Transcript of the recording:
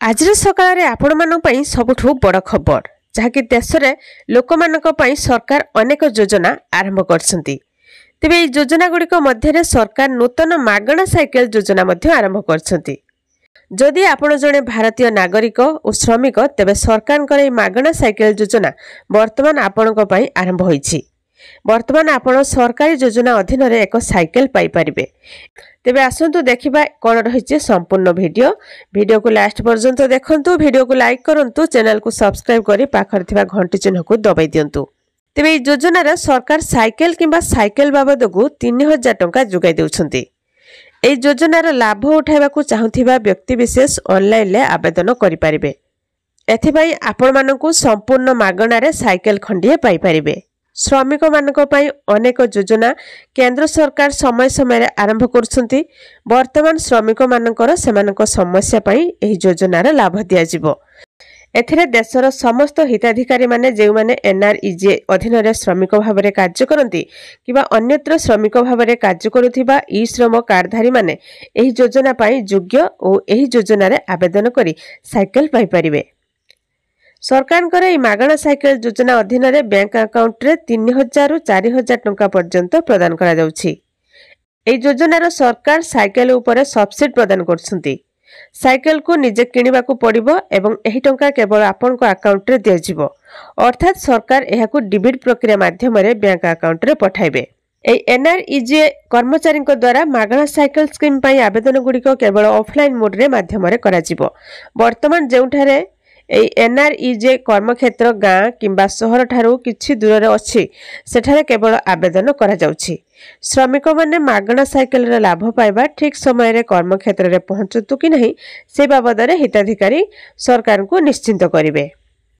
आज सकाळ आपण मानक सबुठू बड़ खबर जहाँकि देश में लोक सरकार अनेक योजना आरंभ करछंती। तेबे এই योजना गुड़िक मध्य सरकार नूतन मागणा साइकेल योजना आरंभ करछंती। जदि आपण जड़े भारतीय नागरिक और श्रमिक तेबे सरकार मागणा साइकेल योजना वर्तमान आपण आरंभ होईछि। वर्तमान आपण सरकारी योजना अधीन रे एक साइकेल पाई परिबे। तेबे आसंतु देखिबा कोन रहिछि संपूर्ण वीडियो को लास्ट पर्यंत देखंतु। वीडियो को लाइक करंतु, चैनल को सब्सक्राइब करी पाखर थिबा घंटी चिन्ह को दबाई दियंतु। तेबे ई योजना रे सरकार साइकेल किंबा साइकेल बाबद को 3000 टंका जुगाई देउछंती। ए योजना रा लाभ उठाइबा को चाहुथिबा व्यक्ति विशेष ऑनलाइन ले आवेदन करि परिबे। एथिबाई आपण मानकु संपूर्ण मागणा रे साइकेल खंडिए पाई परिबे। श्रमिक मानक पई अनेक योजना केंद्र सरकार समय समय आरंभ करछंती। वर्तमान श्रमिक मानकर सेमानक समस्या पई एही योजना रे लाभ दिया जिवो। एथिरे देशर समस्त हिताधिकारी माने जे माने एनआरईजे अधीन रे श्रमिक भाव में कार्य करती किबा अन्यत्र श्रमिक भाव में कार्य करुथिबा ई श्रम कार्डधारी माने एही योजना पई योग्य और एही योजना रे आवेदन करी साइकेल पाई परिबे। सरकार मागणा साइकेल योजना अधीन रे बैंक अकाउंट रे 3000 रु 4000 टंका पर्यंत प्रदान करा जाउछि। एही योजनार सरकार साइकेल उपरे सब्सिडी प्रदान करछंती। साइकेल को निजे किनिबा को पड़िबो एवं एही टंका केवल आपन को अकाउंट रे दिया जिवो। अर्थात सरकार एहाकु डिबिट प्रक्रिया माध्यम रे बैंक अकाउंट रे पठाइबे। एही एनआरईजे कर्मचारी द्वारा मागणा साइकेल स्कीम पई आवेदन गुडी को केवल ऑफलाइन मोड रे माध्यम रे करा जिवो। वर्तमान जेउठारे एनआरईजे कर्मक्षेत्र गाँ किंबा सहर ठारू किछि दूर अच्छी सेठारे केवल आवेदन करा जाउछि। श्रमिक माने मागणा साइकेल रे लाभ पाइबा ठीक समय रे कर्मक्षेत्र रे पहुंचतु कि नहीं से बाबद रे हिताधिकारी सरकार को निश्चिंत करिवे।